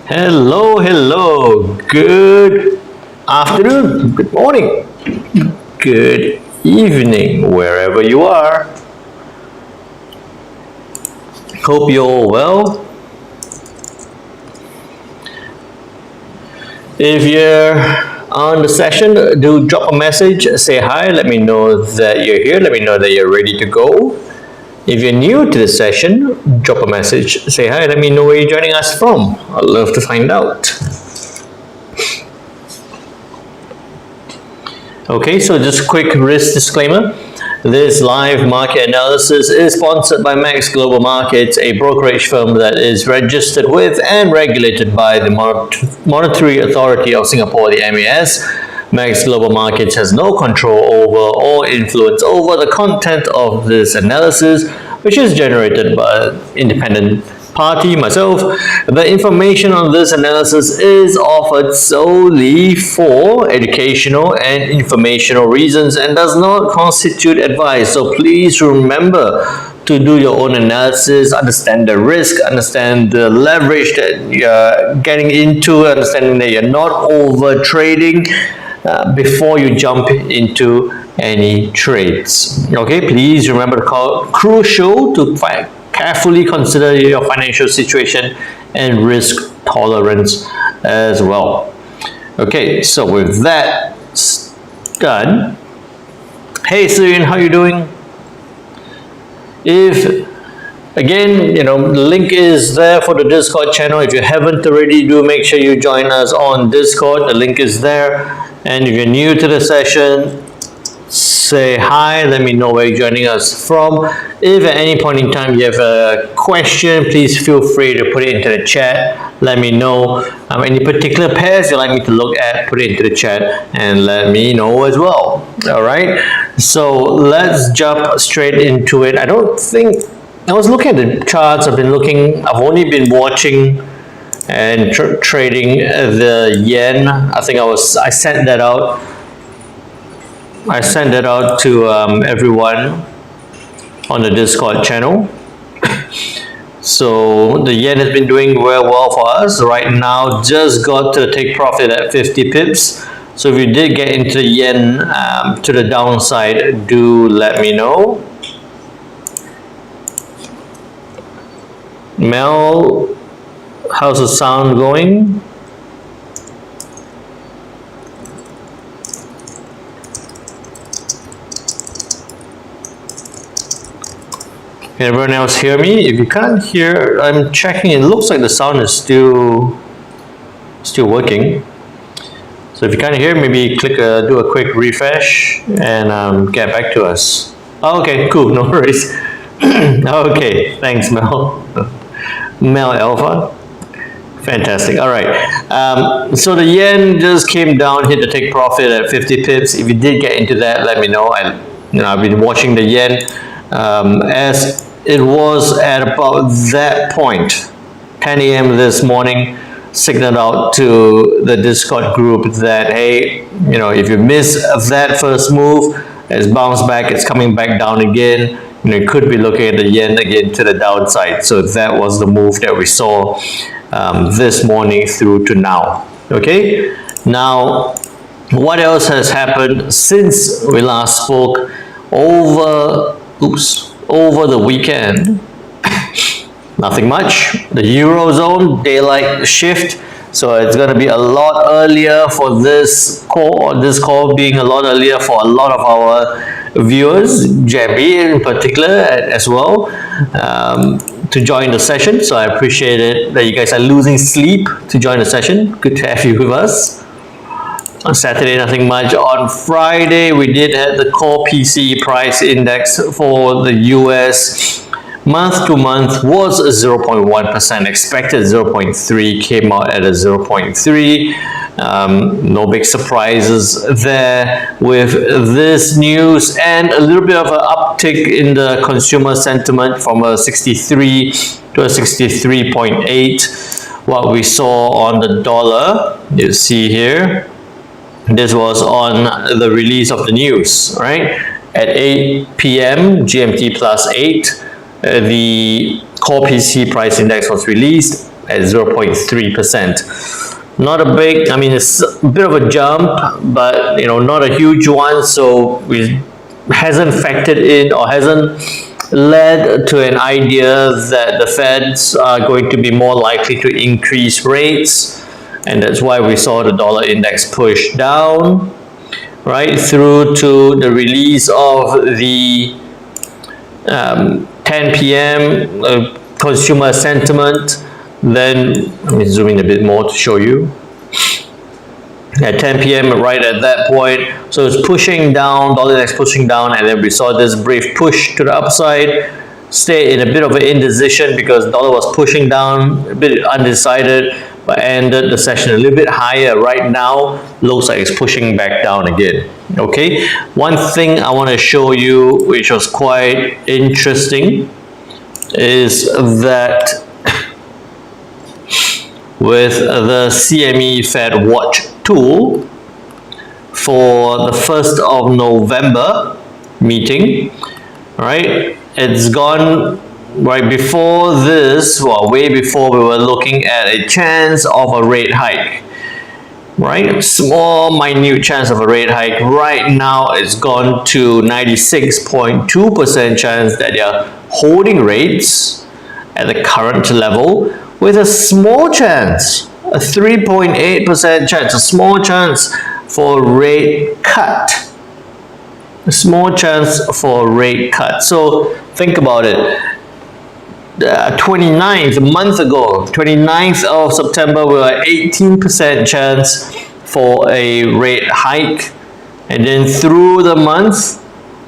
Hello. Good afternoon, good morning, good evening, wherever you are. Hope you're all well. If you're on the session, do drop a message, say hi, let me know that you're here, let me know that you're ready to go. If you're new to the session, drop a message, say hi, let me know where you're joining us from. I'd love to find out. Okay, so just a quick risk disclaimer. This live market analysis is sponsored by Max Global Markets, a brokerage firm that is registered with and regulated by the Monetary Authority of Singapore, the MAS. Max Global Markets has no control over or influence over the content of this analysis, which is generated by an independent party, myself. The information on this analysis is offered solely for educational and informational reasons and does not constitute advice. So please remember to do your own analysis, understand the risk, understand the leverage that you're getting into, understanding that you're not over trading before you jump into any trades. Okay, please remember to call crucial to carefully consider your financial situation and risk tolerance as well. Okay, so with that done, hey Syrian, how you doing? If again, the link is there for the Discord channel. If you haven't already, do make sure you join us on Discord. The link is there. And if you're new to the session, say hi, let me know where you're joining us from. If at any point in time you have a question, please feel free to put it into the chat. Let me know any particular pairs you'd like me to look at, put it into the chat and let me know as well. All right, so let's jump straight into it. I was looking at the charts. I've only been watching and trading the yen. I think I sent that out. I sent that out to everyone on the Discord channel. So the yen has been doing very well for us. Right now, just got to take profit at 50 pips. So if you did get into the yen to the downside, do let me know. Mel, how's the sound going? Can everyone else hear me? If you can't hear, I'm checking. It looks like the sound is still working. So if you can't hear, maybe do a quick refresh and get back to us. Okay, cool, no worries. Okay, thanks, Mel. Mel Alpha. Fantastic. All right. So the yen just came down, hit the take profit at 50 pips. If you did get into that, let me know. I've been watching the yen as it was at about that point, 10 a.m. this morning, signaled out to the Discord group that, hey, if you miss that first move, it's bounced back, it's coming back down again. You could be looking at the yen again to the downside. So that was the move that we saw this morning through to now. Okay, now what else has happened since we last spoke over the weekend? Nothing much. The Eurozone daylight shift, so it's going to be a lot earlier for this call being a lot earlier for a lot of our viewers, JB in particular as well, to join the session. So I appreciate it that you guys are losing sleep to join the session. Good to have you with us. On Saturday, nothing much. On Friday, we did have the core PCE price index for the US. Month to month was 0.1%, expected 0.3, came out at a 0.3. No big surprises there with this news, and a little bit of an uptick in the consumer sentiment from a 63 to a 63.8. What we saw on the dollar, you see here, this was on the release of the news, right? At 8 p.m. GMT plus 8, the core PC price index was released. at 0.3%. Not a big, I mean, it's a bit of a jump, but not a huge one, so it hasn't factored in or hasn't led to an idea that the Feds are going to be more likely to increase rates, and that's why we saw the dollar index push down, right, through to the release of the 10 p.m. Consumer sentiment. Then let me zoom in a bit more to show you. At 10 p.m. right at that point, so it's pushing down, dollar index pushing down, and then we saw this brief push to the upside, stay in a bit of an indecision because dollar was pushing down, a bit undecided, but ended the session a little bit higher. Right now looks like it's pushing back down again. Okay, one thing I want to show you which was quite interesting is that with the CME Fed Watch tool for the 1st of November meeting, right? It's gone right before this, well, way before we were looking at a chance of a rate hike, right? Small, minute chance of a rate hike. Right now, it's gone to 96.2% chance that they are holding rates at the current level, with a small chance, a 3.8% chance, a small chance for a rate cut. A small chance for a rate cut. So think about it. 29th, a month ago, 29th of September, we were at 18% chance for a rate hike. And then through the month,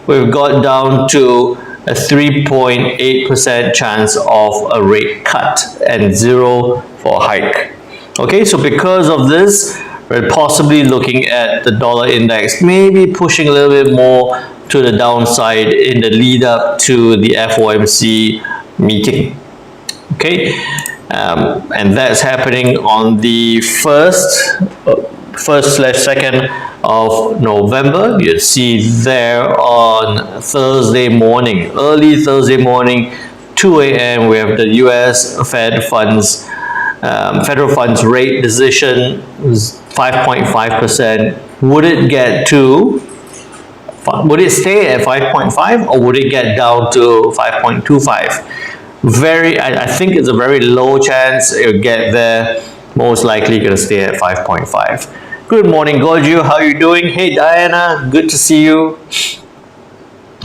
we've got down to a 3.8% chance of a rate cut and 0 for a hike. Okay, so because of this, we're possibly looking at the dollar index maybe pushing a little bit more to the downside in the lead up to the FOMC meeting. Okay, and that's happening on the 1st/2nd of November. You see there on Thursday morning, early Thursday morning, 2 a.m. we have the US Fed funds, federal funds rate decision is 5.5%. Would it get to, would it stay at 5.5 or would it get down to 5.25? I think it's a very low chance it'll get there. Most likely going to stay at 5.5. Good morning, Goju. How are you doing? Hey, Diana. Good to see you.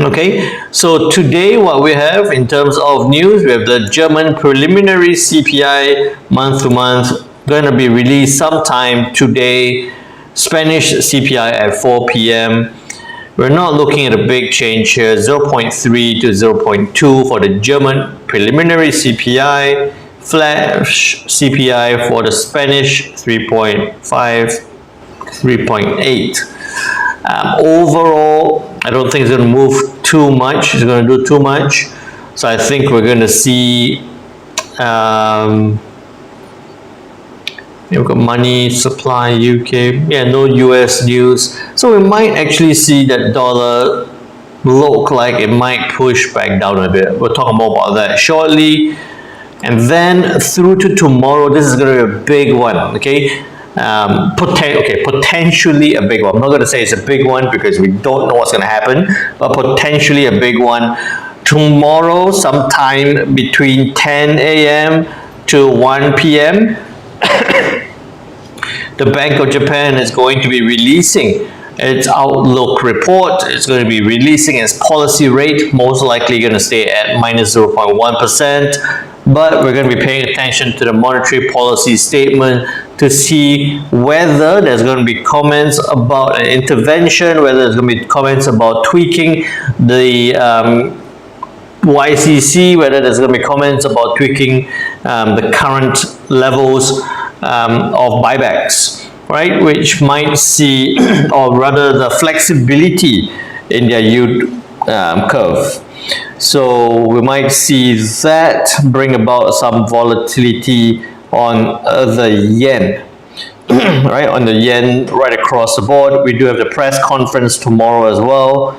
Okay, so today what we have in terms of news, we have the German preliminary CPI month to month, going to be released sometime today. Spanish CPI at 4 p.m. We're not looking at a big change here, 0.3 to 0.2 for the German preliminary CPI. Flash CPI for the Spanish 3.5, 3.8. Overall, I don't think it's going to move too much. It's going to do too much. So I think we're going to see we've got money, supply, UK, no US news. So we might actually see that dollar look like it might push back down a bit. We'll talk more about that shortly. And then through to tomorrow, this is going to be a big one, okay? Potentially a big one. I'm not going to say it's a big one because we don't know what's going to happen, but potentially a big one. Tomorrow, sometime between 10 a.m. to 1 p.m., the Bank of Japan is going to be releasing its outlook report. It's going to be releasing its policy rate, most likely going to stay at minus 0.1%. But we're going to be paying attention to the monetary policy statement to see whether there's going to be comments about an intervention, whether there's going to be comments about tweaking the YCC, whether there's going to be comments about tweaking the current levels of buybacks, right? Which might see, or rather the flexibility in their yield curve. So we might see that bring about some volatility on the yen, right? On the yen right across the board. We do have the press conference tomorrow as well.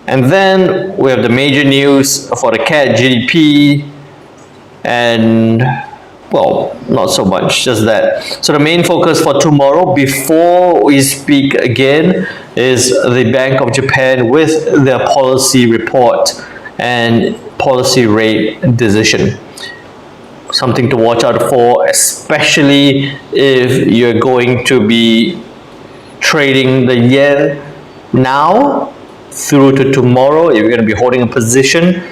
And then we have the major news for the CAD GDP and well, not so much, just that. So the main focus for tomorrow, before we speak again, is the Bank of Japan with their policy report and policy rate decision. Something to watch out for, especially if you're going to be trading the yen now through to tomorrow. If you're going to be holding a position,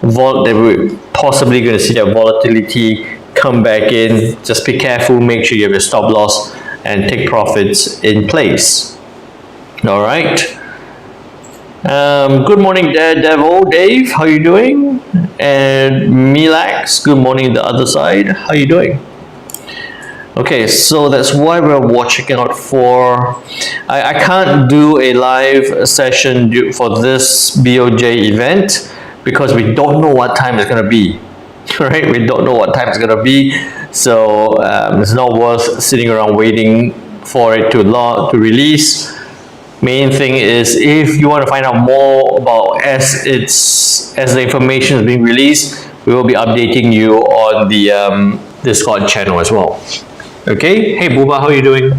we're possibly going to see that volatility come back in. Just be careful, make sure you have your stop loss and take profits in place. All right. Good morning, Daredevil Dave. How you doing? And Milax. Good morning, the other side. How you doing? Okay, so that's why we're watching out for. I can't do a live session for this BOJ event because we don't know what time it's going to be. Right? We don't know what time it's going to be, so it's not worth sitting around waiting for it to release. Main thing is, if you want to find out more about as the information is being released, we will be updating you on the Discord channel as well. Okay, hey Booba, how are you doing?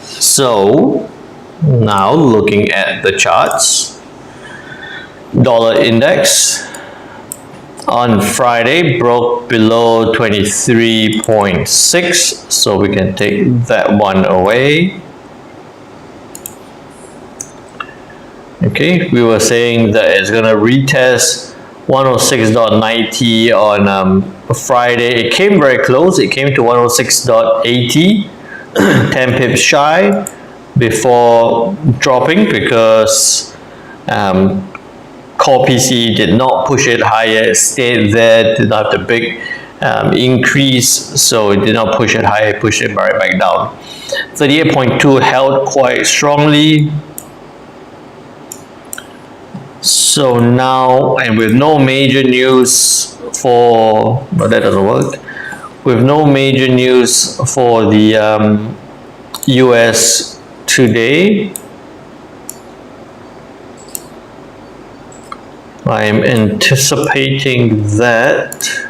So now looking at the charts, dollar index on Friday broke below 23.6, so we can take that one away. Okay, we were saying that it's gonna retest 106.90 on Friday. It came very close. It came to 106.80, 10 pips shy before dropping because core PC did not push it higher. It stayed there, did not have the big increase, so it did not push it higher, it pushed it right back down. 38.2 held quite strongly. So now, and with no major news for, but that doesn't work. With no major news for the US today, I'm anticipating that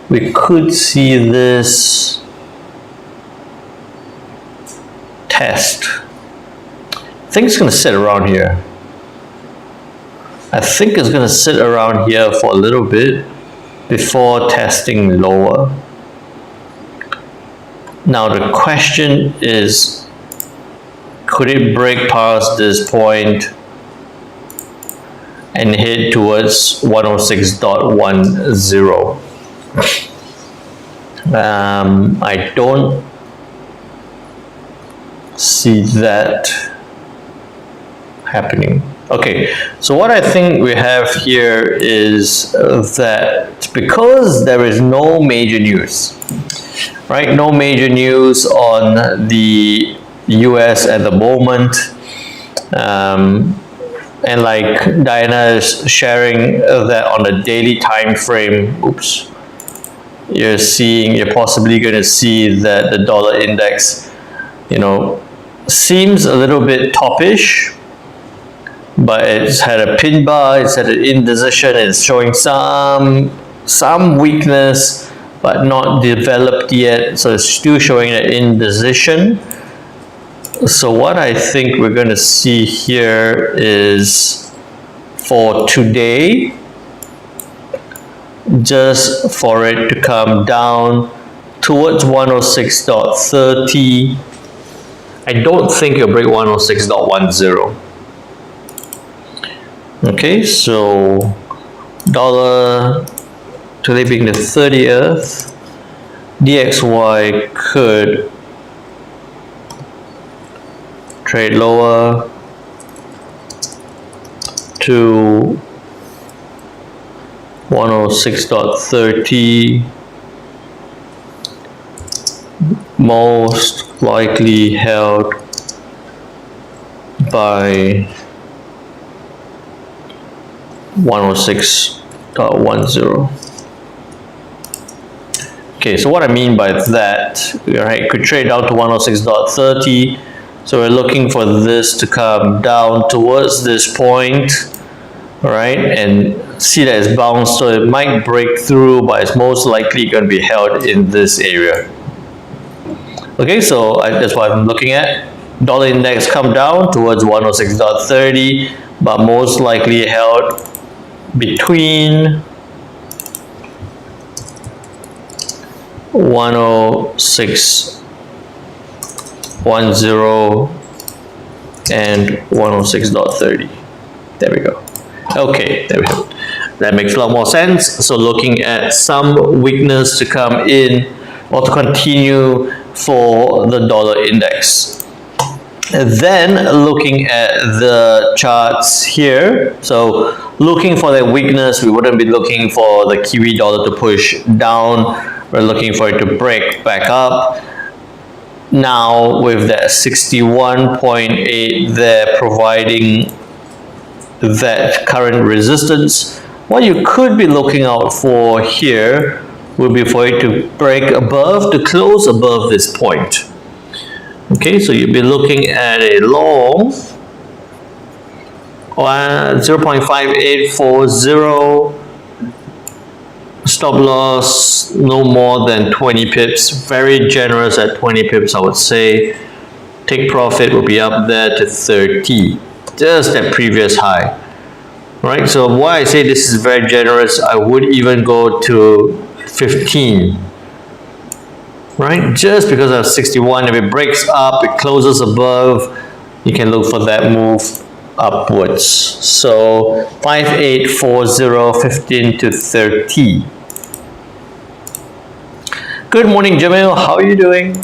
we could see this test. I think it's going to sit around here. I think it's going to sit around here for a little bit before testing lower. Now the question is, could it break past this point and head towards 106.10? I don't see that happening. Okay, so what I think we have here is that because there is no major news, right? No major news on the US at the moment. And like Diana is sharing that on the daily time frame, oops, you're possibly going to see that the dollar index, seems a little bit toppish, but it's had a pin bar, it's had an indecision, it's showing some weakness, but not developed yet, so it's still showing an indecision. So what I think we're going to see here is for today, just for it to come down towards 106.30. I don't think it'll break 106.10. Okay, so dollar today being the 30th, DXY could trade lower to 106.30, most likely held by 106.10. Okay, so what I mean by that, right, could trade down to 106.30. So we're looking for this to come down towards this point all right, and see that it's bounced, so it might break through, but it's most likely going to be held in this area. Okay, so that's what I'm looking at. Dollar index come down towards 106.30, but most likely held between 106.10 and 106.30. There we go. Okay, there we go. That makes a lot more sense. So looking at some weakness to come in or to continue for the dollar index. And then looking at the charts here, so looking for that weakness, we wouldn't be looking for the Kiwi dollar to push down. We're looking for it to break back up. Now with that 61.8 there providing that current resistance, what you could be looking out for here will be for it to break above, to close above this point. Okay, so you'll be looking at a long 0.5840, stop loss no more than 20 pips, very generous at 20 pips I would say. Take profit will be up there to 30, just that previous high. Right, so why I say this is very generous, I would even go to 15. Right, just because of 61, if it breaks up, it closes above, you can look for that move upwards. So 5840, 15 to 30. Good morning, Jamil. How are you doing?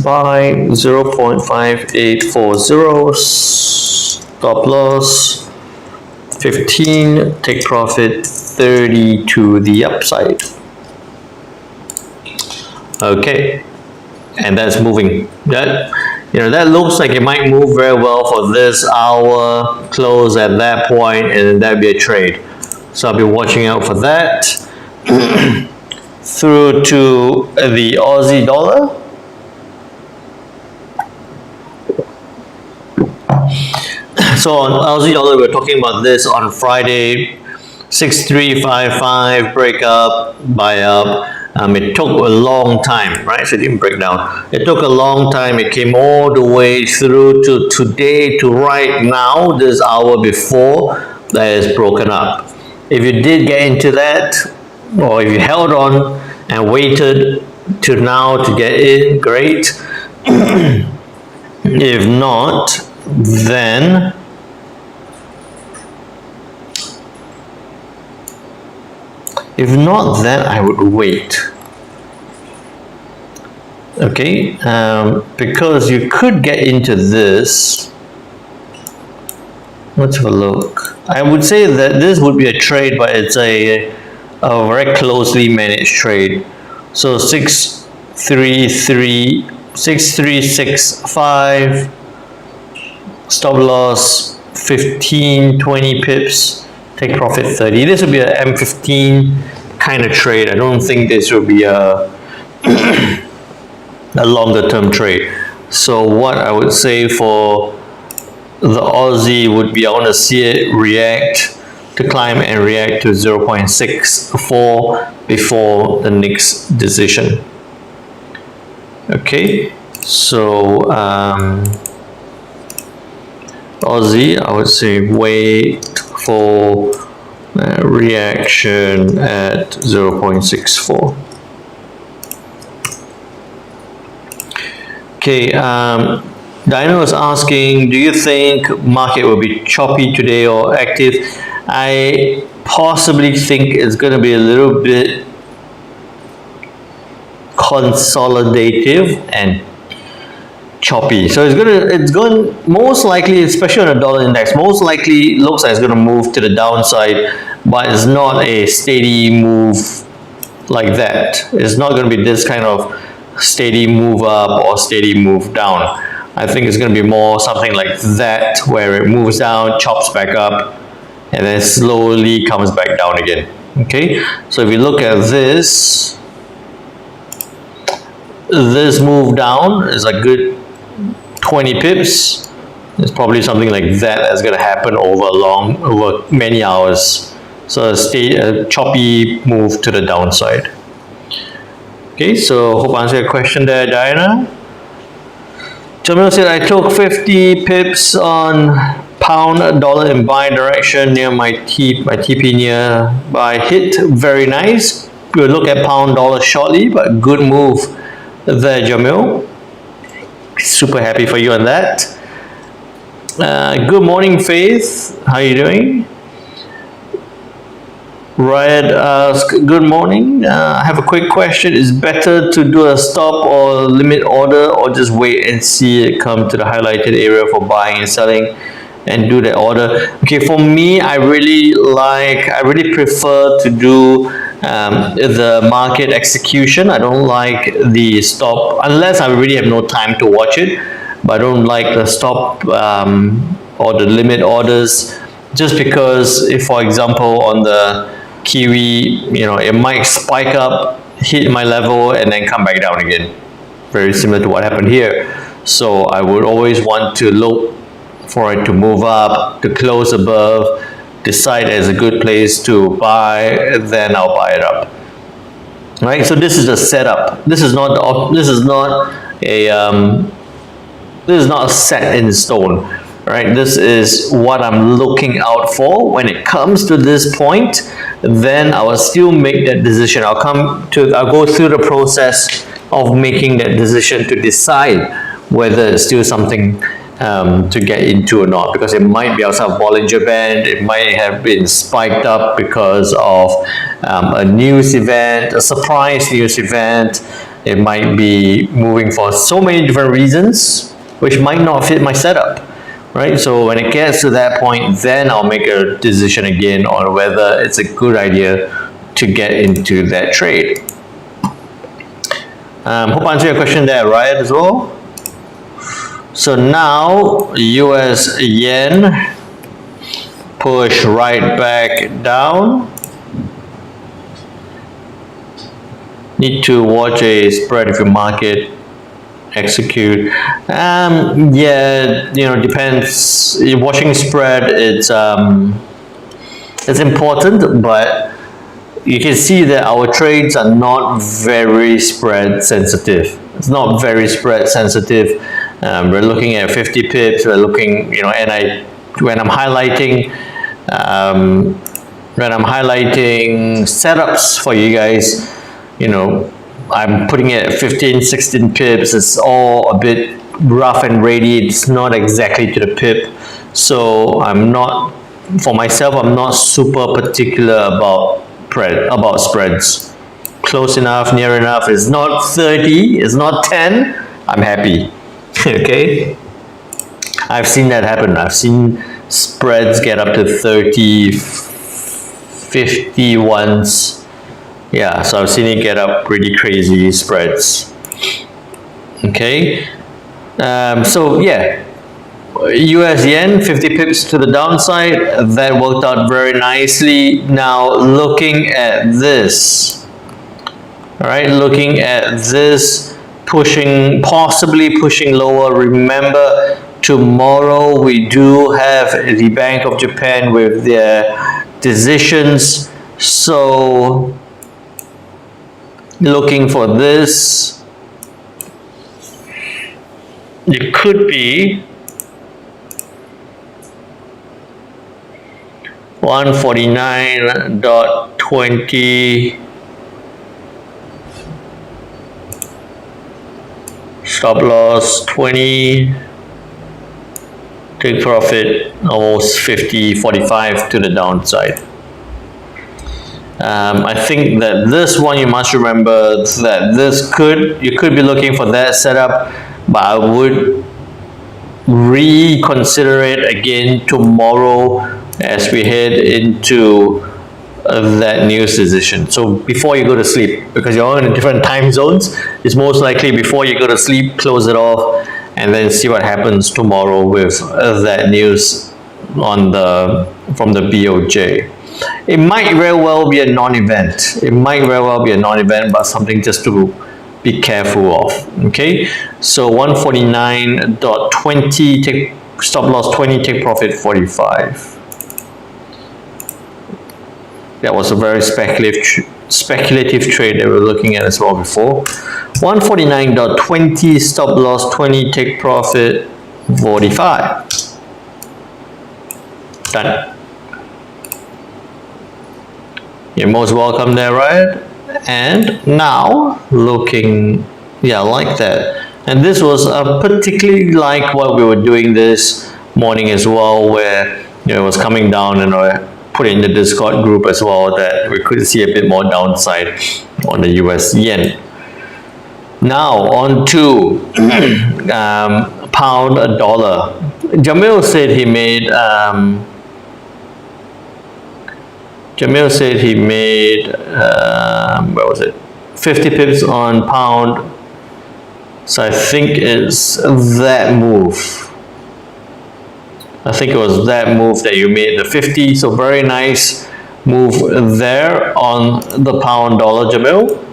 Buy 0.5840, stop loss 15, take profit 30 to the upside. Okay, and that's moving. That looks like it might move very well for this hour, close at that point, and then that'd be a trade. So I'll be watching out for that. Through to the Aussie dollar. So on Aussie dollar, we're talking about this on Friday, 6355 break up, buy up. It took a long time, right? So it didn't break down. It took a long time. It came all the way through to today, to right now, this hour before that is broken up. If you did get into that, or if you held on and waited to now to get in, great. If not, then I would wait. Okay, because you could get into this. Let's have a look. I would say that this would be a trade, but it's a very closely managed trade. So 6365, stop loss 15, 20 pips. Take profit 30. This would be an M15 kind of trade. I don't think this will be a longer term trade. So what I would say for the Aussie would be I want to see it react, to climb and react to 0.64 before the next decision. Okay, so Aussie, I would say wait for reaction at 0.64. Okay, Dino is asking, do you think market will be choppy today or active? I possibly think it's going to be a little bit consolidative and choppy. So it's going most likely, especially on the dollar index, most likely looks like it's going to move to the downside, but it's not a steady move like that. It's not going to be this kind of steady move up or steady move down. I think it's going to be more something like that, where it moves down, chops back up, and then slowly comes back down again. Okay, so if you look at this move down is a good 20 pips. It's probably something like that that's going to happen over many hours. So a choppy move to the downside. Okay, so hope I answered your question there, Diana. Jamil said, I took 50 pips on pound dollar in buy direction near my TP near buy hit. Very nice. We'll look at pound dollar shortly, but good move there, Jamil. Super happy for you on that. Good morning, Faith. How are you doing? Ryan asks, good morning. I have a quick question. Is it better to do a stop or limit order, or just wait and see it come to the highlighted area for buying and selling and do the order? Okay, for me, I really prefer to do the market execution. I don't like the stop unless I really have no time to watch it, but I don't like the stop or the limit orders, just because if, for example, on the Kiwi, it might spike up, hit my level, and then come back down again. Very similar to what happened here. So I would always want to look for it to move up, to close above, decide as a good place to buy, then I'll buy it up. Right. So this is a setup. This is not a set in stone. Right. This is what I'm looking out for. When it comes to this point, then I will still make that decision. I'll go through the process of making that decision to decide whether it's still something to get into or not, because it might be outside of Bollinger Band, it might have been spiked up because of a news event, a surprise news event. It might be moving for so many different reasons, which might not fit my setup. Right? So when it gets to that point, then I'll make a decision again on whether it's a good idea to get into that trade. Hope I answered your question there, Ryan, as well. So now US yen push right back down. Need to watch a spread if your market execute. Yeah, depends. Watching spread, it's important, but you can see that our trades are not very spread sensitive. It's not very spread sensitive. We're looking at 50 pips. We're looking, and when I'm highlighting setups for you guys, I'm putting it at 15, 16 pips. It's all a bit rough and ready. It's not exactly to the pip. So for myself, I'm not super particular about spreads. Close enough, near enough. It's not 30, it's not 10. I'm happy. Okay? I've seen that happen. I've seen spreads get up to 30, 50 once. Yeah, so I've seen it get up pretty crazy spreads. Okay, so yeah, US yen 50 pips to the downside. That worked out very nicely. Now looking at this, all right, looking at this, possibly pushing lower. Remember, tomorrow we do have the Bank of Japan with their decisions. So looking for this, it could be 149.20, stop loss 20, take profit almost 50, 45 to the downside. I think that this one, you must remember that you could be looking for that setup, but I would reconsider it again tomorrow as we head into that news decision. So before you go to sleep, because you're all in different time zones, it's most likely before you go to sleep, close it off, and then see what happens tomorrow with that news from the BOJ. It might very well be a non-event. But something just to be careful of. Okay, so 149.20, take stop loss 20, take profit 45. That was a very speculative trade that we were looking at as well before. 149.20, stop loss 20, take profit 45. Done. You're most welcome there, right? And now looking, yeah, like that. And this was particularly like what we were doing this morning as well, where it was coming down, and I put it in the Discord group as well that we could see a bit more downside on the US yen. Now on to pound dollar. Jamil said he made where was it? 50 pips on pound. So I think it's that move. I think it was that move that you made, the 50. So very nice move there on the pound dollar, Jamil.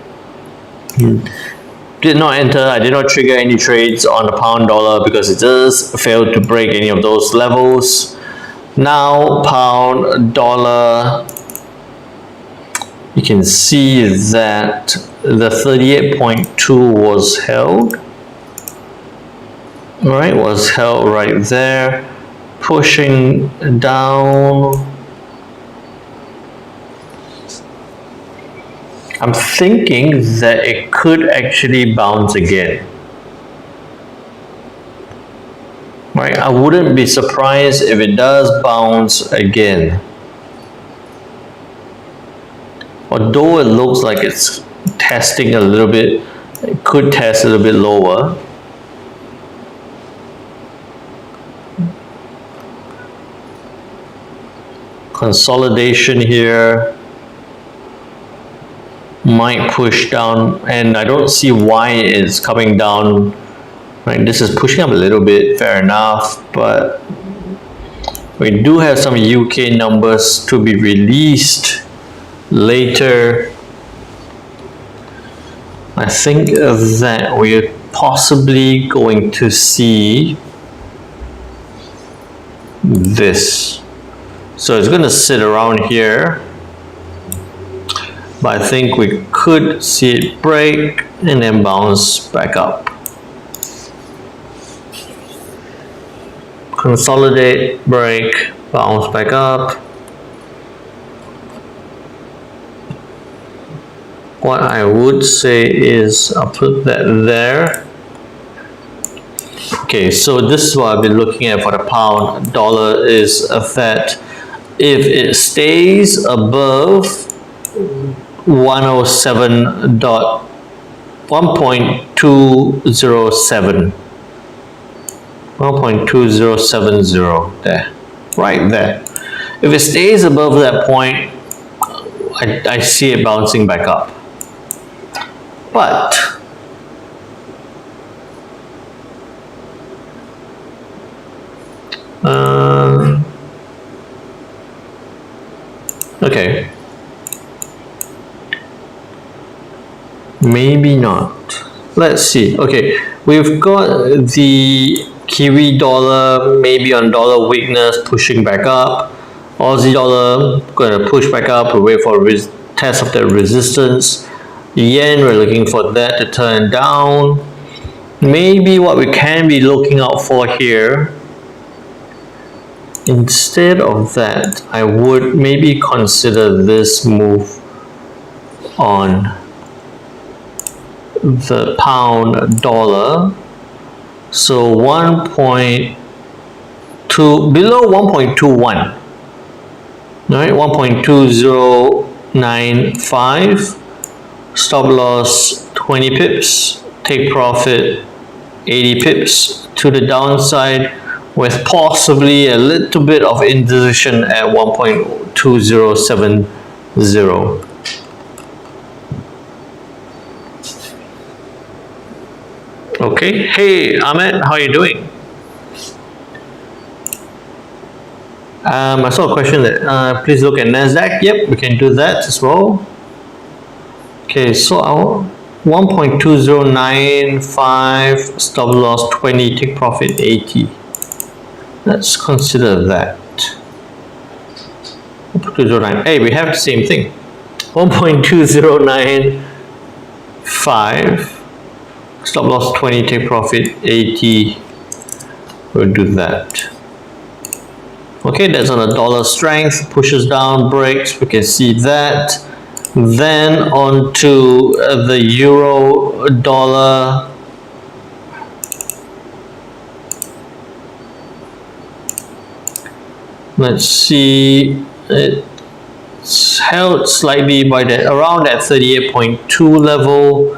Did not enter. I did not trigger any trades on the pound dollar because it just failed to break any of those levels. Now pound dollar, you can see that the 38.2 was held. All right, was held right there, pushing down. I'm thinking that it could actually bounce again. Right, I wouldn't be surprised if it does bounce again. Although it looks like it's testing a little bit, it could test a little bit lower. Consolidation here might push down, and I don't see why it's coming down. Right, this is pushing up a little bit, fair enough, but we do have some UK numbers to be released later. I think that we're possibly going to see this. So it's going to sit around here, but I think we could see it break and then bounce back up. Consolidate, break, bounce back up. What I would say is I'll put that there. Okay, so this is what I've been looking at for the pound dollar, is that if it stays above 1.270 there, right there. If it stays above that point, I see it bouncing back up. But okay, maybe not. Let's see. Okay, we've got the Kiwi dollar maybe on dollar weakness pushing back up. Aussie dollar going to push back up. We wait for a test of that resistance. Yen, we're looking for that to turn down. Maybe what we can be looking out for here, instead of that, I would maybe consider this move on the pound dollar. So 1.2 below 1.21, right? 1.2095. Stop loss 20 pips, take profit 80 pips to the downside, with possibly a little bit of indecision at 1.2070. Okay, hey Ahmed, how are you doing? I saw a question that please look at NASDAQ. Yep, we can do that as well. Okay, so our 1.2095, stop loss 20, take profit 80. Let's consider that. 1.209. Hey, we have the same thing. 1.2095. Stop loss 20, take profit 80. We'll do that. Okay, that's on a dollar strength, pushes down, breaks, we can see that. Then on to the euro dollar. Let's see, it's held slightly by that, around that 38.2 level,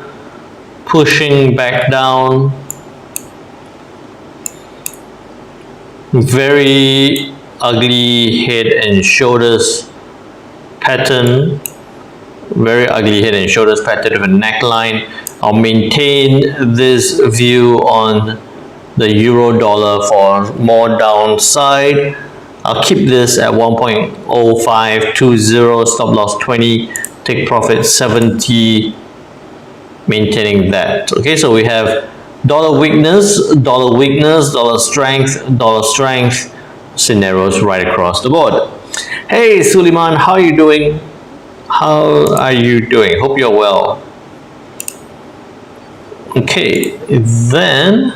pushing back down. Very ugly head and shoulders pattern, very ugly head and shoulders pattern with a neckline. I'll maintain this view on the euro dollar for more downside. I'll keep this at 1.0520, stop loss 20, take profit 70, maintaining that. Okay, so we have dollar weakness, dollar strength scenarios right across the board. Hey Suleiman, how are you doing? How are you doing? Hope you're well. Okay, then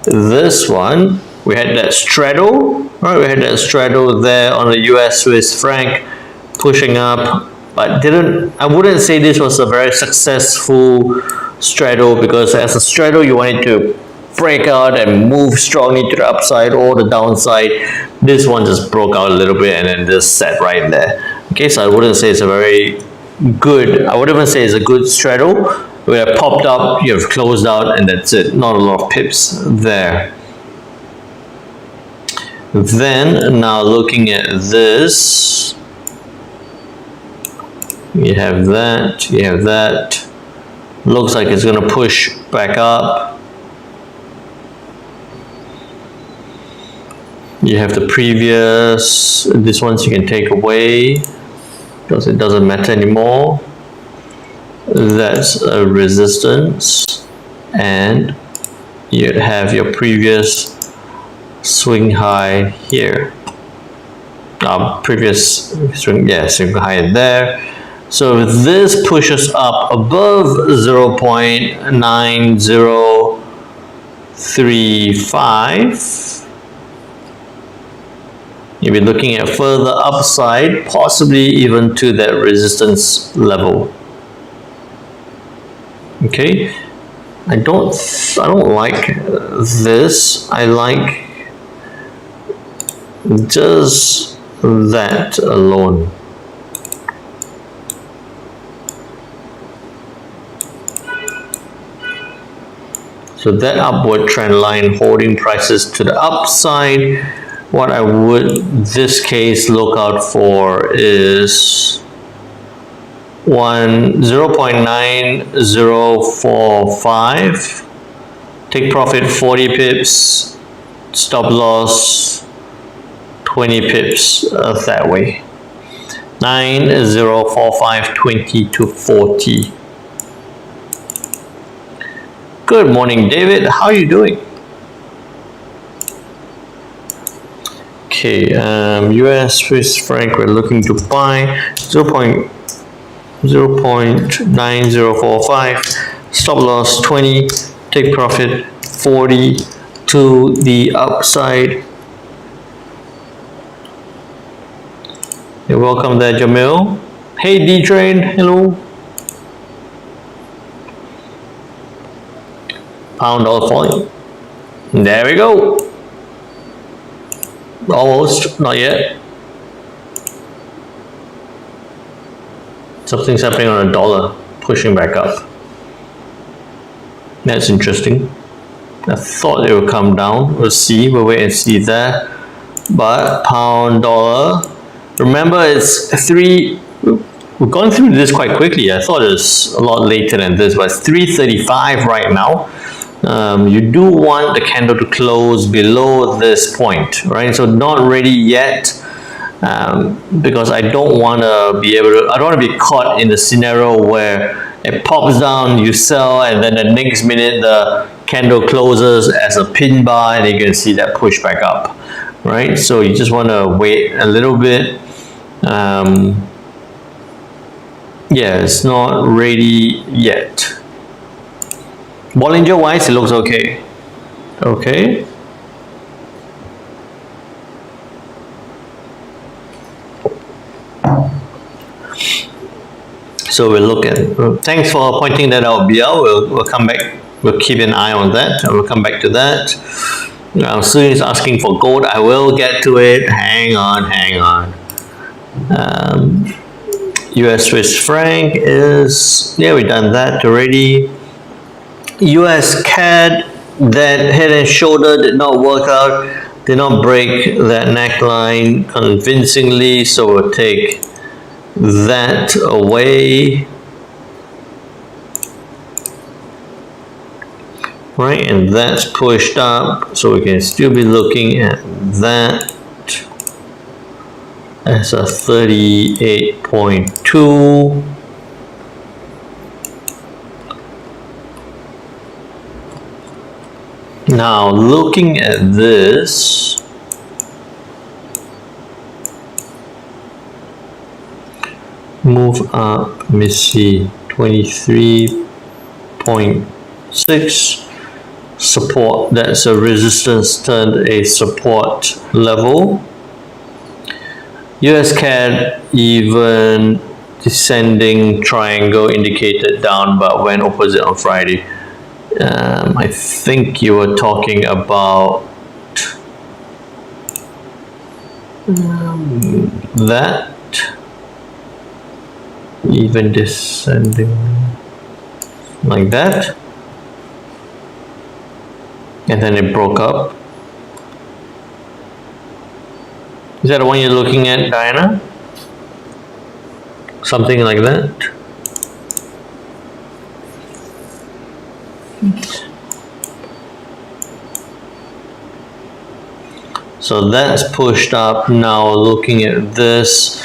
this one, we had that straddle, right? We had that straddle there on the US Swiss franc pushing up, but I wouldn't say this was a very successful straddle, because as a straddle you want it to break out and move strongly to the upside or the downside. This one just broke out a little bit and then just sat right there. Okay, so I wouldn't say it's a very good, I wouldn't even say it's a good straddle. We have popped up, you have closed out, and that's it. Not a lot of pips there. Then now looking at this, you have that, looks like it's going to push back up. You have the previous, this ones you can take away because it doesn't matter anymore. That's a resistance, and you have your previous swing high here. Previous swing high there. So if this pushes up above 0.9035, you'll be looking at further upside, possibly even to that resistance level. Okay, I don't like this. I like just that alone. So that upward trend line holding prices to the upside. What I would, this case, look out for is 0.9045. Take profit 40 pips. Stop loss 20 pips that way. 9045, 20 to 40. Good morning, David. How are you doing? Okay, US Swiss franc, we're looking to buy 0.9045, stop loss 20, take profit 40 to the upside. You're welcome there, Jamil. Hey, D-Train, hello. Pound dollar falling. There we go. Almost, not yet. Something's happening on a dollar, pushing back up. That's interesting. I thought it would come down. We'll see, we'll wait and see that. But pound dollar, remember it's we've gone through this quite quickly. I thought it was a lot later than this, but it's 335 right now. You do want the candle to close below this point, right? So not ready yet, because I don't want to be caught in the scenario where it pops down, you sell, and then the next minute the candle closes as a pin bar and you can see that push back up. right? So you just want to wait a little bit. Yeah, it's not ready yet. Bollinger wise, it looks okay. Okay. So we'll look at, thanks for pointing that out, BL. We'll come back, we'll keep an eye on that, and we'll come back to that. Soon is asking for gold. I will get to it. Hang on. US Swiss franc is, yeah, we've done that already. US CAD, that head and shoulder did not work out, did not break that neckline convincingly, so we'll take that away. Right, and that's pushed up, so we can still be looking at that as a 38.2. Now looking at this, move up, let me see, 23.6. Support, that's a resistance turned a support level. US CAD even descending triangle indicated down but went opposite on Friday. I think you were talking about that, even descending like that. And then it broke up. Is that the one you're looking at, Diana? Something like that? So that's pushed up. Now looking at this,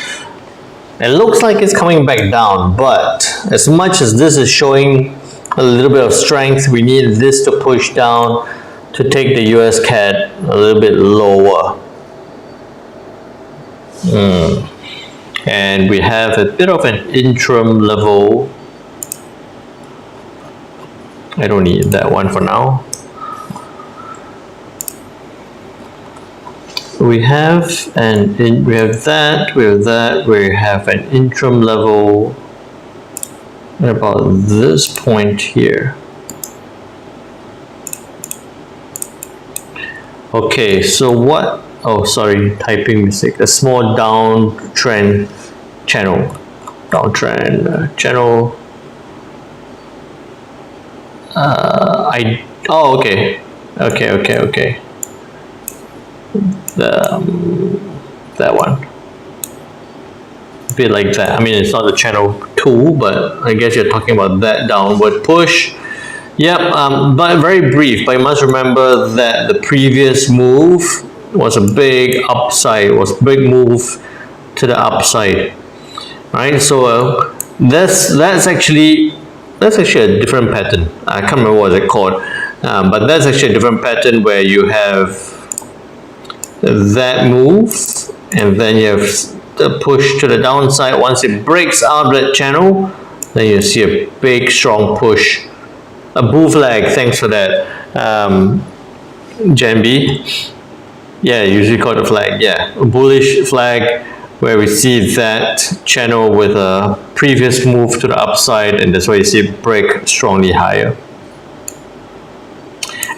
it looks like it's coming back down, but as much as this is showing a little bit of strength, we need this to push down to take the US CAD a little bit lower. And we have a bit of an interim level. I don't need that one for now. We have we have that, we have an interim level at about this point here. Okay, so what, oh sorry, typing mistake, a small downtrend channel, channel. Okay. That one. A bit like that. I mean, it's not the channel 2, but I guess you're talking about that downward push. Yep, but very brief. But you must remember that the previous move was a big upside, was a big move to the upside, right? So that's actually a different pattern. I can't remember what it's called, but that's actually a different pattern where you have that move, and then you have the push to the downside. Once it breaks out of that channel, then you see a big strong push. A bull flag, thanks for that, Jambi. Yeah, usually called a flag, yeah. A bullish flag where we see that channel with a previous move to the upside, and that's why you see it break strongly higher.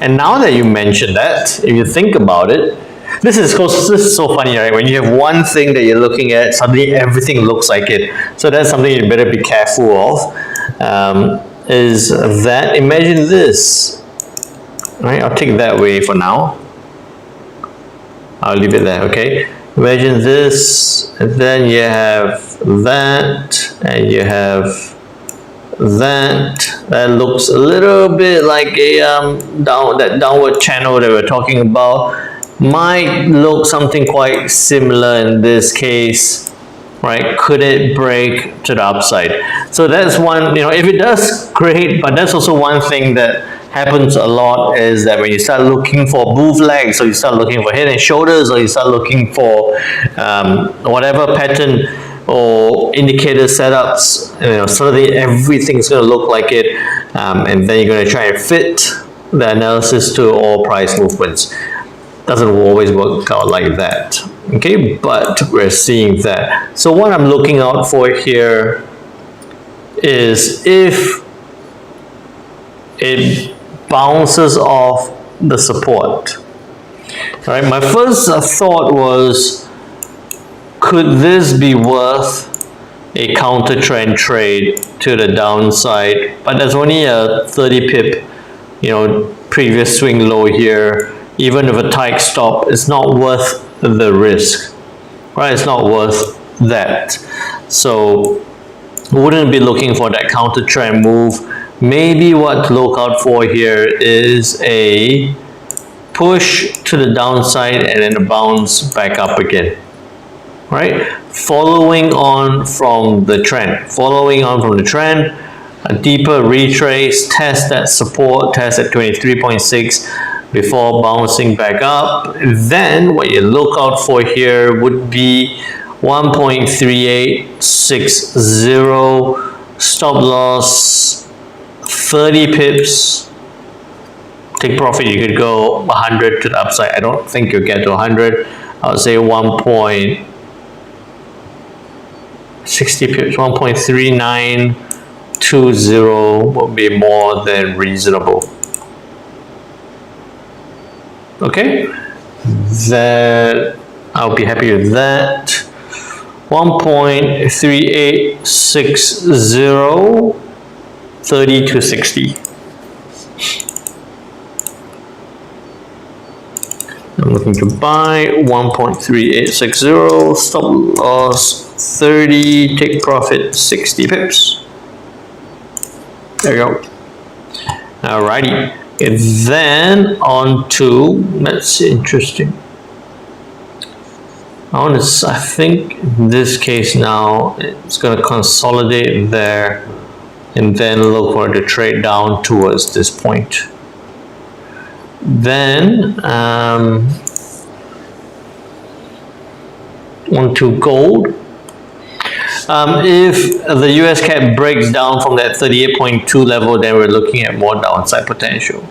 And now that you mentioned that, if you think about it, this is so funny, right? When you have one thing that you're looking at, suddenly everything looks like it. So that's something you better be careful of. Is that, imagine this, right? I'll take that away for now. I'll leave it there, okay? Imagine this, and then you have that, and you have that. That looks a little bit like a that downward channel that we're talking about. Might look something quite similar in this case, right? Could it break to the upside? So that's one, if it does, great, but that's also one thing that happens a lot is that when you start looking for bootlegs, or you start looking for head and shoulders, or you start looking for whatever pattern or indicator setups, suddenly everything's going to look like it, and then you're going to try and fit the analysis to all price movements. Doesn't always work out like that. Okay, but we're seeing that. So what I'm looking out for here is if it bounces off the support. All right, my first thought was, could this be worth a counter trend trade to the downside? But there's only a 30 pip, previous swing low here. Even with a tight stop, it's not worth the risk, right? It's not worth that. So wouldn't be looking for that counter trend move. Maybe what to look out for here is a push to the downside and then a bounce back up again, right? Following on from the trend, a deeper retrace, test that support, test at 23.6 before bouncing back up. Then what you look out for here would be 1.3860, stop loss 30 pips. Take profit, you could go 100 to the upside. I don't think you'll get to 100. I would say 1.60 pips, 1.3920 would be more than reasonable. Okay, that I'll be happy with that. 1.3860, 30 to 60. I'm looking to buy 1.3860, stop loss 30, take profit 60 pips. There you go. Alrighty. Okay, then on to, that's interesting. I think in this case now, it's going to consolidate there and then look for the trade down towards this point. Then on to gold. If the US cap breaks down from that 38.2 level, then we're looking at more downside potential.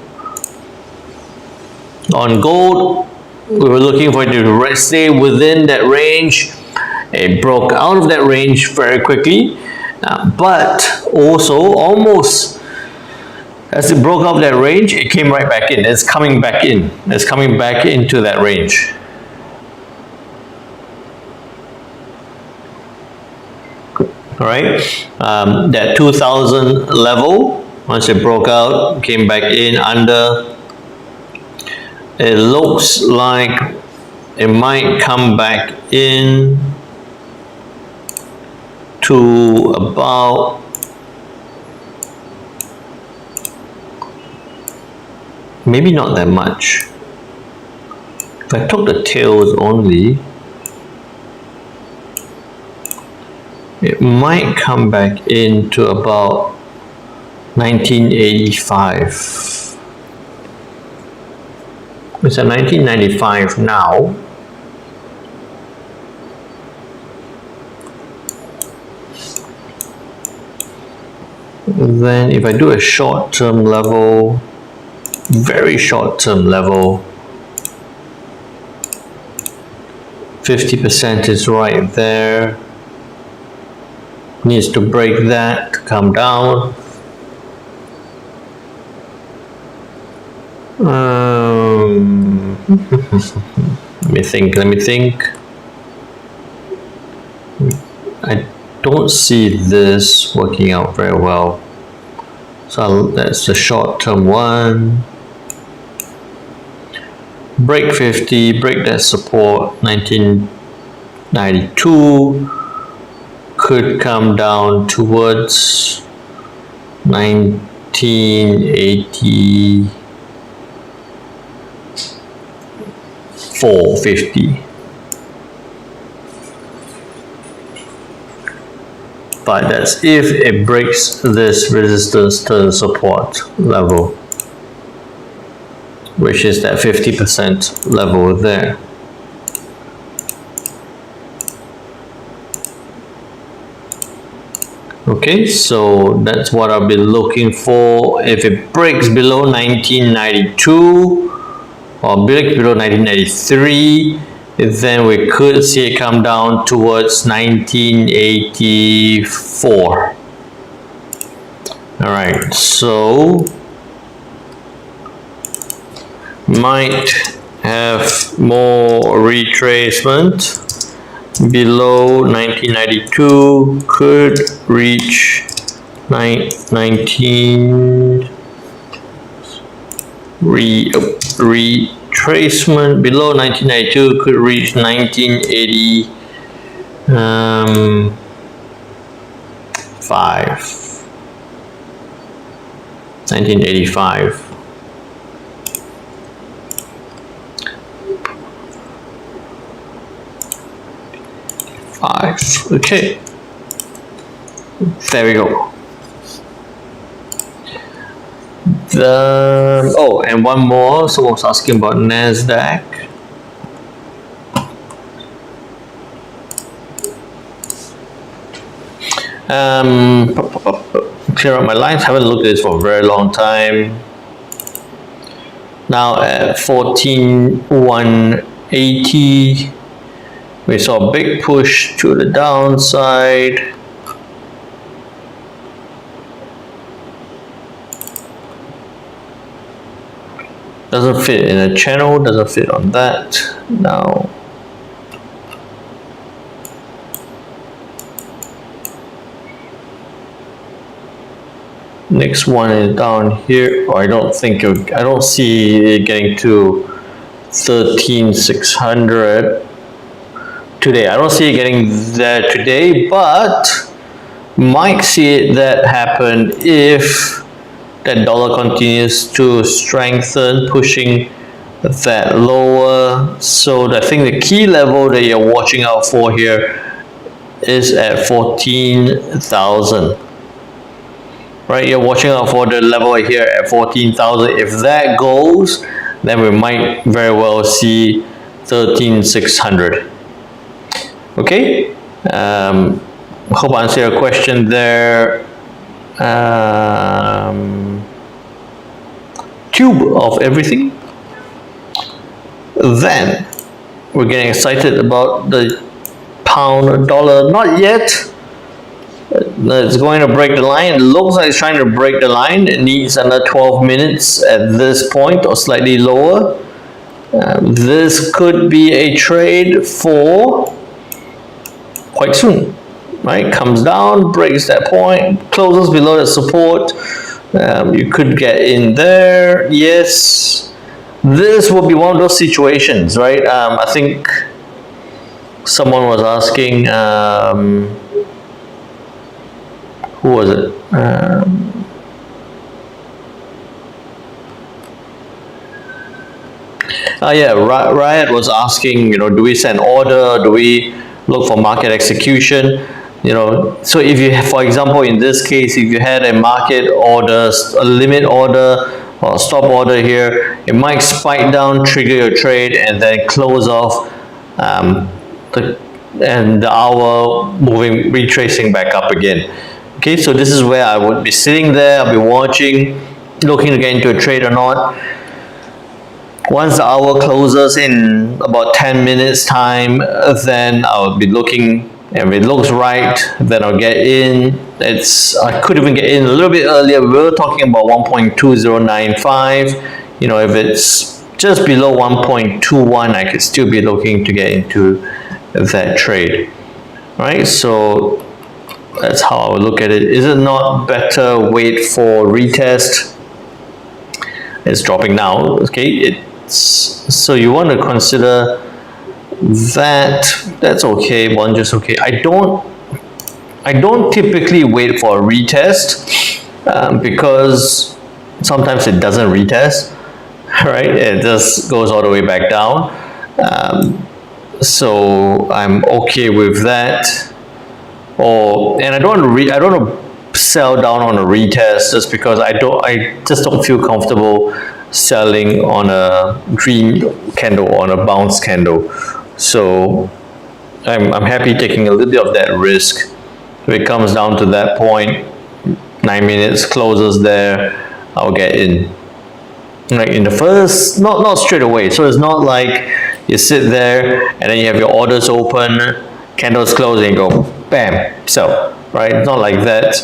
On gold, we were looking for it to stay within that range. It broke out of that range very quickly, but also almost as it broke out of that range, it came right back in. It's coming back in. It's coming back into that range. All right, that 2000 level, once it broke out, came back in under. It looks like it might come back in to about maybe not that much. If I took the tails only, it might come back into about 1985. It's at 1995 now. Then if I do a short-term level, very short-term level, 50% is right there. Needs to break that to come down. Let me think. I don't see this working out very well. So that's the short-term one. Break 50, break that support, 1992. Could come down towards 1984.50. But that's if it breaks this resistance to the support level. which is that 50% level there. Okay, so that's what I'll be looking for. If it breaks below 1992 or breaks below 1993, then we could see it come down towards 1984. All right, so might have more retracement below 1992, could reach retracement below 1992 could reach 1985. Okay, there we go. Oh, and one more. Someone was asking about NASDAQ. Clear up my lines. Haven't looked at this for a very long time. Now at 14,180. We saw a big push to the downside. Doesn't fit in a channel, doesn't fit on that. Now, next one is down here. I don't see it getting to 13,600. Today. I don't see it getting there today, but might see that happen if that dollar continues to strengthen, pushing that lower. So I think the key level that you're watching out for here is at 14,000. Right, you're watching out for the level here at 14,000. If that goes, then we might very well see 13,600. Okay, hope I answered your question there. Tube of everything. Then we're getting excited about the pound dollar. Not yet. It's going to break the line. It looks like it's trying to break the line. It needs another 12 minutes at this point or slightly lower. This could be a trade for quite soon, right? Comes down, breaks that point, closes below the support. You could get in there. Yes, this will be one of those situations, right? I think someone was asking, who was it? Yeah, Riot was asking, do we send order? Do we look for market execution? So if you have, for example, in this case, if you had a market order, a limit order or stop order here, it might spike down, trigger your trade, and then close off the hour moving, retracing back up again. Okay, so this is where I would be sitting there. I'll be watching, looking to get into a trade or not. Once the hour closes in about 10 minutes time, then I'll be looking, and if it looks right, then I'll get in. I could even get in a little bit earlier. We were talking about 1.2095. If it's just below 1.21, I could still be looking to get into that trade. Right? So that's how I would look at it. Is it not better wait for retest? It's dropping now. Okay, so you want to consider that. That's okay. One just okay. I don't typically wait for a retest because sometimes it doesn't retest, right? It just goes all the way back down. So I'm okay with that. And I don't want to sell down on a retest just because I just don't feel comfortable selling on a green candle, on a bounce candle. So I'm happy taking a little bit of that risk. If it comes down to that point, 9 minutes closes there, I'll get in. Like in the first, not straight away. So it's not like you sit there and then you have your orders open, candles closing, and go bam, sell. Right? It's not like that.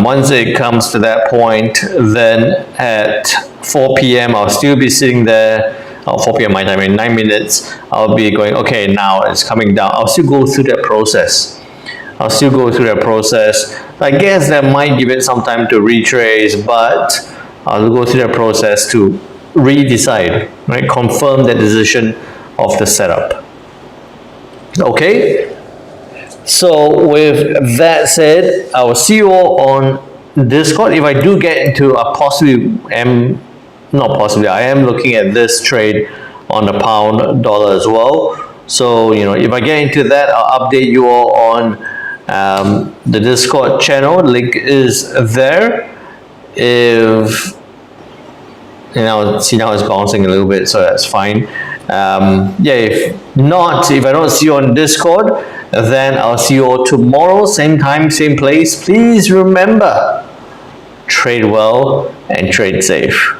Once it comes to that point, then at 4 p.m. I'll still be sitting there. 4 p.m. my time, in 9 minutes, I'll be going, okay, now it's coming down. I'll still go through that process. I guess that might give it some time to retrace, but I'll go through the process to re-decide, right? Confirm the decision of the setup. Okay? So with that said, I will see you all on Discord. If I do get into a I am looking at this trade on the pound dollar as well. So, if I get into that, I'll update you all on the Discord channel. Link is there. If see now it's bouncing a little bit, so that's fine. If I don't see you on Discord, then I'll see you all tomorrow, same time, same place. Please remember, trade well and trade safe.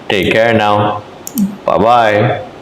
Take care now. Bye bye.